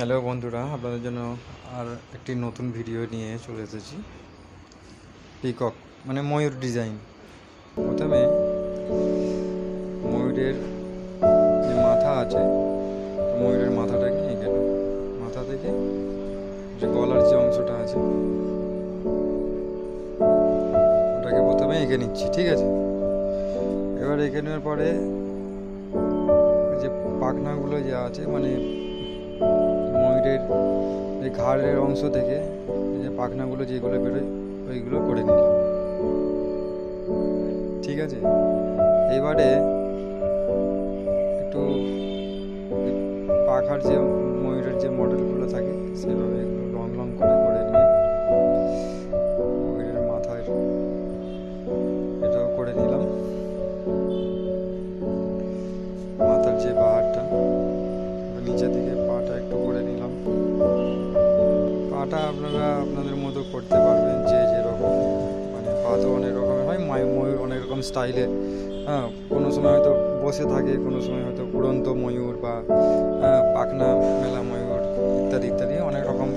Hello বন্ধুরা, আপনাদের জন্য আর একটি নতুন ভিডিও নিয়ে চলে এসেছি। পিকক মানে ময়ূর ডিজাইন। প্রথমে ময়ূরের যে মাথা আছে, ময়ূরের মাথাটাকে এঁকে নেব। মাথা থেকে যে গলার যে অংশটা আছে ওটাকে প্রথমে এঁকে নিচ্ছি, ঠিক আছে। এবার এঁকে নেওয়ার পরে যে পাখনাগুলো যে আছে মানে ময়ূরের যে ঘাড়ের অংশ থেকে যে পাখনাগুলো যেগুলো বেরোয় ওইগুলো করে নিলাম, ঠিক আছে। এবারে একটু পাখার যে ময়ূরের যে মডেলগুলো থাকে সেভাবে এগুলো লং লং করে নিয়ে ময়ূরের মাথায় এটাও করে নিলাম। মাথার যে বাহারটা নিচের দিকে পাটা একটু করে নিলাম। পাটা আপনারা আপনাদের মতো করতে পারবেন, যে যেরকম মানে পা তো অনেক রকমের হয়, ময়ূর অনেক রকম স্টাইলে। হ্যাঁ, কোনো সময় হয়তো বসে থাকে, কোনো সময় হয়তো উড়ন্ত ময়ূর বা পাখনা মেলা ময়ূর ইত্যাদি ইত্যাদি অনেক রকম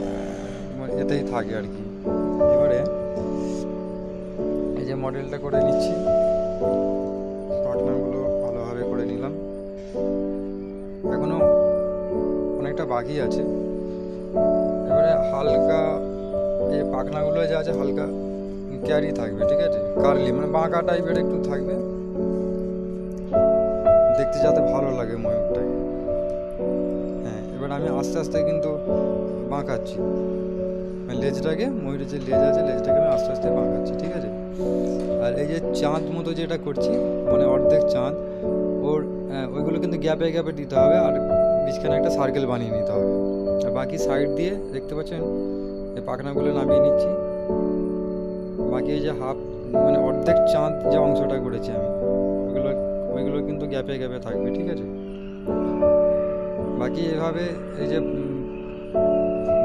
এতেই থাকে আর কি। এবারে এই যে মডেলটা করে নিচ্ছি, পাখনাগুলো ভালোভাবে করে নিলাম। এখনো অনেকটা বাকি আছে। এবারে হালকা এই পাখনাগুলো যা আছে হালকা ক্যারি থাকবে, ঠিক আছে। কার্লি মানে বাঁকা টাইপের একটু থাকবে, দেখতে যাতে ভালো লাগে ময়ূরটাকে। হ্যাঁ, এবার আমি আস্তে আস্তে কিন্তু বাঁকাচ্ছি লেজটাকে, ময়ূরের যে লেজ আছে লেজটাকে আমি আস্তে আস্তে বাঁকাচ্ছি, ঠিক আছে। আর এই যে চাঁদ মতো যেটা করছি মানে অর্ধেক চাঁদ, ওইগুলো কিন্তু গ্যাপে গ্যাপে দিতে হবে, আর মাঝখানে একটা সার্কেল বানিয়ে নিতে হবে। আর বাকি সাইড দিয়ে দেখতে পাচ্ছেন এই পাখনাগুলো নামিয়ে নিচ্ছি। বাকি এই যে হাফ মানে অর্ধেক চাঁদ যে অংশটা করেছি আমি ওইগুলো কিন্তু গ্যাপে গ্যাপে থাকবে, ঠিক আছে। বাকি এভাবে এই যে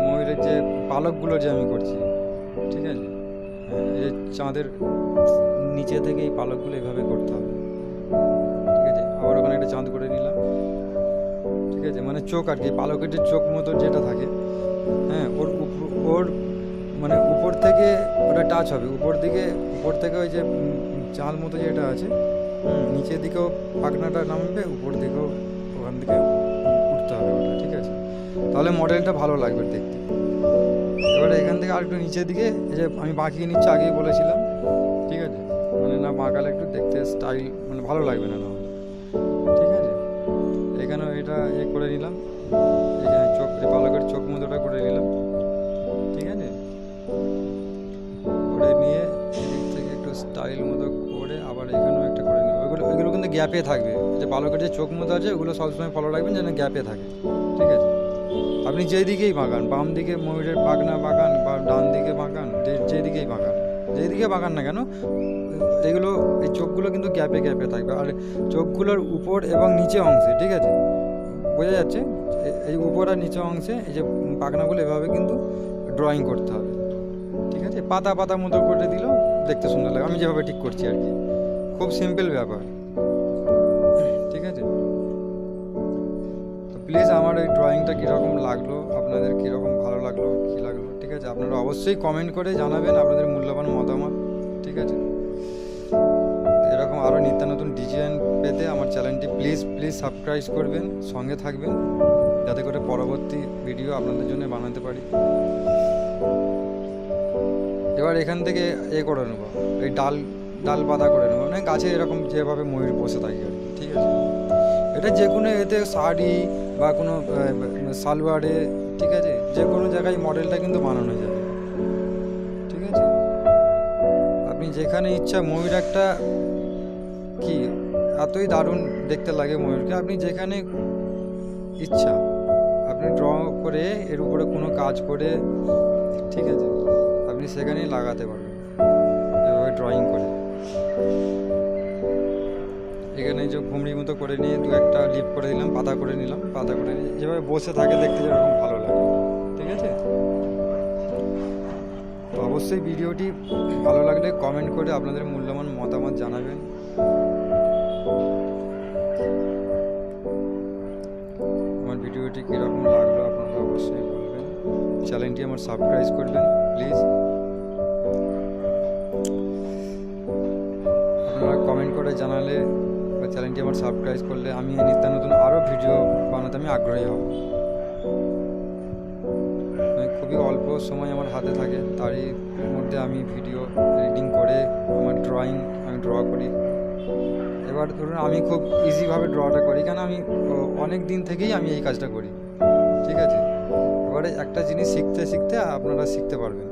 ময়ূরের যে পালকগুলো যে আমি করছি, ঠিক আছে। এই যে চাঁদের নিচে থেকে এই পালকগুলো এভাবে করতে হবে, ঠিক আছে। আবার ওখানে একটা চাঁদ করে নিলাম, ঠিক আছে। মানে চোখ আর কি, পালকের যে চোখ মতো যেটা থাকে, হ্যাঁ, ওর মানে উপর থেকে ওটা টাচ হবে, উপর থেকে ওই যে চাল মতো যেটা আছে নিচের দিকেও পাখনাটা নামবে, উপর দিকেও ওখান থেকে উঠতে হবে ওটা, ঠিক আছে। তাহলে মডেলটা ভালো লাগবে দেখতে। এবারে এখান থেকে আর একটু নিচের দিকে এই যে আমি বাঁকিয়ে নিচ্ছি, আগেই বলেছিলাম, ঠিক আছে। মানে না বাঁকালে একটু দেখতে স্টাইল মানে ভালো লাগবে না, ঠিক আছে। এখানেও এটা করে নিলাম, এখানে চোখ পালকের চোখ মতোটা করে নিলাম, ঠিক আছে। করে নিয়ে এদিক থেকে একটু স্টাইল মতো করে আবার এখানেও একটা করে নেব। ওইগুলো কিন্তু গ্যাপে থাকবে, যে পালকের যে চোখ মতো আছে ওগুলো সবসময় ফলো রাখবেন যেন গ্যাপে থাকে, ঠিক আছে। আপনি যেই দিকেই বাঁকান, বাম দিকে ময়ূরের পাখনা বাঁকান বা ডান দিকে বাঁকান, যেদিকেই বাঁকান, যেদিকে বাঁকান না কেন, এগুলো এই চোখগুলো কিন্তু গ্যাপে গ্যাপে থাকবে। আর চোখগুলোর উপর এবং নিচে অংশে, ঠিক আছে, বোঝা যাচ্ছে, এই উপর আর নিচে অংশে এই যে পাখনাগুলো এভাবে কিন্তু ড্রয়িং করতে হবে, ঠিক আছে। পাতা পাতা মতো করে দিলেও দেখতে সুন্দর লাগে, আমি যেভাবে ঠিক করছি আর কি। খুব সিম্পল ব্যাপার, ঠিক আছে। তো প্লিজ আমার এই ড্রয়িংটা কীরকম লাগলো, আপনাদের কীরকম ভালো লাগলো কী লাগলো, ঠিক আছে। আপনারা অবশ্যই কমেন্ট করে জানাবেন আপনাদের মূল্যবান মতামত, ঠিক আছে। এরকম আরও নিত্য নতুন ডিজাইন পেতে আমার চ্যানেলটি প্লিজ সাবস্ক্রাইব করবেন, সঙ্গে থাকবেন, যাতে করে পরবর্তী ভিডিও আপনাদের জন্য বানাতে পারি। এবার এখান থেকে করে নেবো, এই ডাল পাতা করে নেবো, মানে গাছে এরকম যেভাবে ময়ূর বসে থাকে আর কি, ঠিক আছে। এটা যে কোনো এতে শাড়ি বা কোনো সালোয়ারে, ঠিক আছে, যে কোনো জায়গায় মডেলটা কিন্তু বানানো যাবে, ঠিক আছে। আপনি যেখানে ইচ্ছা ময়ূর একটা কি এতই দারুণ দেখতে লাগে ময়ূরকে, আপনি যেখানে ইচ্ছা আপনি ড্র করে এর উপরে কোনো কাজ করে, ঠিক আছে, আপনি সেখানেই লাগাতে পারবেন এভাবে ড্রয়িং করে। এখানে যে ঘুমড়ি মতো করে নিয়ে দু একটা লিপ করে দিলাম, পাতা করে নিলাম, পাতা করে নিয়ে যেভাবে বসে থাকে দেখতে যেরকম ভালো লাগে, ঠিক আছে। তো অবশ্যই ভিডিওটি ভালো লাগলে কমেন্ট করে আপনাদের মূল্যবান মতামত জানাবেন। আমার ভিডিওটি কীরকম লাগলো আপনারা অবশ্যই চ্যানেলটি আমার সাবস্ক্রাইব করবেন প্লিজ। আপনারা কমেন্ট করে জানালে বা চ্যানেলটি আমার সাবস্ক্রাইব করলে আমি নিত্য নতুন আরও ভিডিও বানাতে আমি আগ্রহী হব। খুবই অল্প সময় আমার হাতে থাকে, তারই মধ্যে আমি ভিডিও এডিটিং করে আমার আমি ড্র করি। এবার ধরুন আমি খুব ইজিভাবে ড্রটা করি, কেন আমি অনেক দিন থেকেই আমি এই কাজটা করি, ঠিক আছে। এবারে একটা জিনিস শিখতে শিখতে আপনারা শিখতে পারবেন।